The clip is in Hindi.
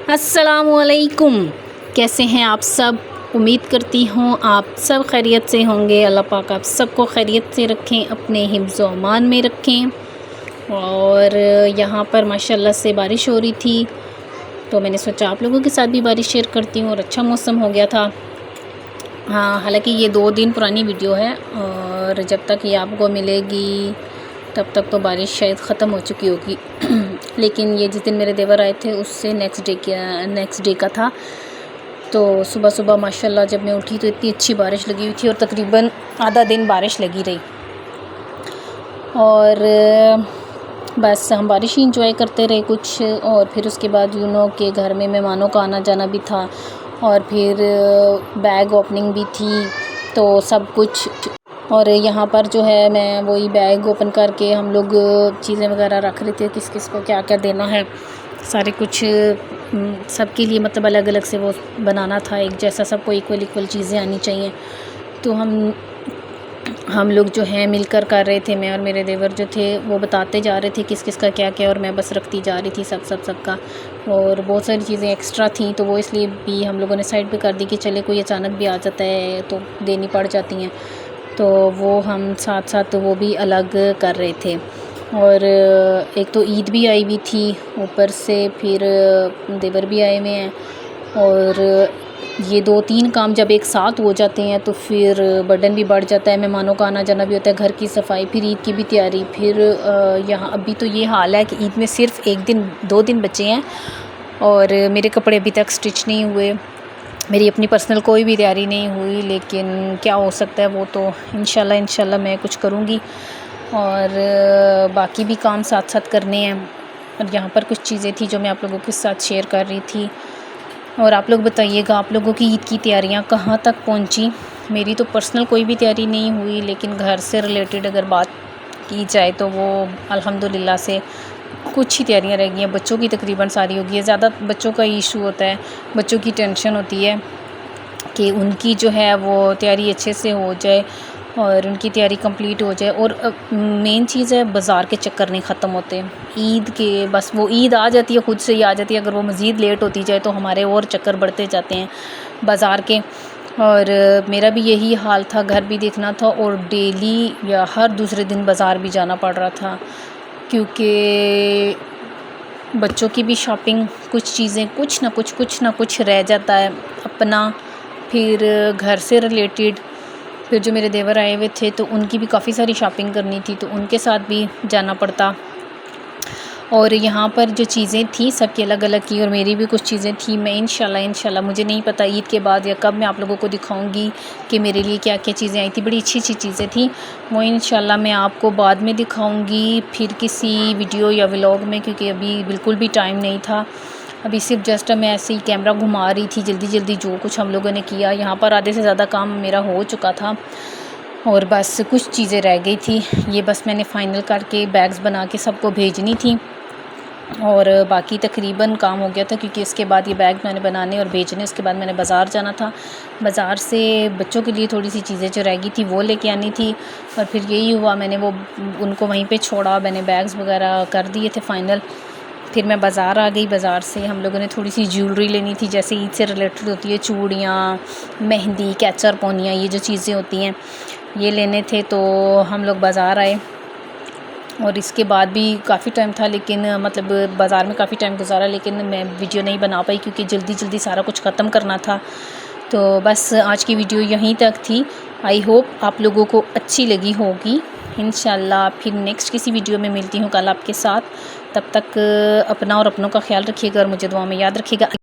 अस्सलामुअलैकुम। कैसे हैं आप सब? उम्मीद करती हूँ आप सब खैरियत से होंगे। अल्लाह पाक आप सबको खैरियत से रखें, अपने हिफ्ज़ व अमान में रखें। और यहाँ पर माशाल्लाह से बारिश हो रही थी, तो मैंने सोचा आप लोगों के साथ भी बारिश शेयर करती हूँ। और अच्छा मौसम हो गया था। हाँ, हालांकि ये 2 दिन पुरानी वीडियो है और जब तक ये आपको मिलेगी तब तक तो बारिश शायद ख़त्म हो चुकी होगी। लेकिन ये जिस दिन मेरे देवर आए थे उससे नेक्स्ट डे का था। तो सुबह सुबह माशाल्लाह जब मैं उठी तो इतनी अच्छी बारिश लगी हुई थी और तकरीबन आधा दिन बारिश लगी रही। और बस हम बारिश ही इंजॉय करते रहे कुछ। और फिर उसके बाद के घर में मेहमानों का आना जाना भी था और फिर बैग ओपनिंग भी थी, तो सब कुछ। और यहाँ पर जो है मैं वही बैग ओपन करके हम लोग चीज़ें वगैरह रख रहे थे, किस किस को क्या क्या देना है, सारे कुछ सबके लिए मतलब अलग अलग से वो बनाना था। एक जैसा सबको इक्वल चीज़ें आनी चाहिए। तो हम लोग जो हैं मिलकर कर रहे थे। मैं और मेरे देवर जो थे वो बताते जा रहे थे किस किस का क्या क्या, और मैं बस रखती जा रही थी सबका। और बहुत सारी चीज़ें एक्स्ट्रा थी तो वो इसलिए भी हम लोगों ने साइड पे कर दी कि चले कोई अचानक भी आ जाता है तो देनी पड़ जाती हैं। तो वो हम साथ साथ वो भी अलग कर रहे थे। और एक तो ईद भी आई हुई थी ऊपर से, फिर देवर भी आए हुए हैं। और ये 2-3 काम जब एक साथ हो जाते हैं तो फिर बर्डन भी बढ़ जाता है। मेहमानों का आना जाना भी होता है, घर की सफाई, फिर ईद की भी तैयारी। फिर यहाँ अभी तो ये हाल है कि ईद में सिर्फ 2 दिन बचे हैं और मेरे कपड़े अभी तक स्टिच नहीं हुए। मेरी अपनी पर्सनल कोई भी तैयारी नहीं हुई, लेकिन क्या हो सकता है वो तो इंशाल्लाह मैं कुछ करूँगी। और बाकी भी काम साथ साथ करने हैं। और यहाँ पर कुछ चीज़ें थी जो मैं आप लोगों के साथ शेयर कर रही थी। और आप लोग बताइएगा आप लोगों की ईद की तैयारियाँ कहाँ तक पहुँची। मेरी तो पर्सनल कोई भी तैयारी नहीं हुई, लेकिन घर से रिलेटेड अगर बात की जाए तो वो अल्हम्दुलिल्लाह से कुछ ही तैयारियाँ रह गई हैं। बच्चों की तकरीबन सारी हो गई है। ज़्यादा बच्चों का इशू होता है, बच्चों की टेंशन होती है कि उनकी जो है वो तैयारी अच्छे से हो जाए और उनकी तैयारी कंप्लीट हो जाए। और मेन चीज़ है बाज़ार के चक्कर नहीं ख़त्म होते ईद के। बस वो ईद आ जाती है, खुद से ही आ जाती है। अगर वो मज़ीद लेट होती जाए तो हमारे और चक्कर बढ़ते जाते हैं बाज़ार के। और मेरा भी यही हाल था, घर भी देखना था और डेली या हर दूसरे दिन बाज़ार भी जाना पड़ रहा था, क्योंकि बच्चों की भी शॉपिंग, कुछ चीज़ें कुछ ना कुछ रह जाता है अपना। फिर घर से रिलेटेड, फिर जो मेरे देवर आए हुए थे तो उनकी भी काफ़ी सारी शॉपिंग करनी थी, तो उनके साथ भी जाना पड़ता। और यहाँ पर जो चीज़ें थी सबकी अलग अलग की, और मेरी भी कुछ चीज़ें थी। मैं इंशाल्लाह मुझे नहीं पता ईद के बाद या कब मैं आप लोगों को दिखाऊंगी कि मेरे लिए क्या क्या चीज़ें आई थी। बड़ी अच्छी चीज़ें थी वो, इंशाल्लाह मैं आपको बाद में दिखाऊंगी फिर किसी वीडियो या व्लॉग में, क्योंकि अभी बिल्कुल भी टाइम नहीं था। अभी सिर्फ जस्ट मैं ऐसे ही कैमरा घुमा रही थी जल्दी जो कुछ हम लोगों ने किया। यहाँ पर आधे से ज़्यादा काम मेरा हो चुका था और बस कुछ चीज़ें रह गई थी। ये बस मैंने फ़ाइनल करके बैग्स बना के सबको भेजनी थी और बाकी तकरीबन काम हो गया था, क्योंकि इसके बाद ये बैग मैंने बनाने और भेजने, उसके बाद मैंने बाज़ार जाना था। बाज़ार से बच्चों के लिए थोड़ी सी चीज़ें जो रह गई थी वो लेके आनी थी। और फिर यही हुआ, मैंने वो उनको वहीं पे छोड़ा, मैंने बैग्स वगैरह कर दिए थे फ़ाइनल। फिर मैं बाज़ार आ गई। बाज़ार से हम लोगों ने थोड़ी सी ज्वेलरी लेनी थी, जैसे ईद से रिलेटेड होती है, चूड़ियाँ, मेहंदी, कैचर पोनियाँ, ये जो चीज़ें होती हैं ये लेने थे। तो हम लोग बाज़ार आए और इसके बाद भी काफ़ी टाइम था, लेकिन मतलब बाज़ार में काफ़ी टाइम गुजारा, लेकिन मैं वीडियो नहीं बना पाई क्योंकि जल्दी सारा कुछ ख़त्म करना था। तो बस आज की वीडियो यहीं तक थी। आई होप आप लोगों को अच्छी लगी होगी। इंशाल्लाह फिर नेक्स्ट किसी वीडियो में मिलती हूँ कल आपके साथ। तब तक अपना और अपनों का ख्याल रखिएगा और मुझे दुआ में याद रखिएगा।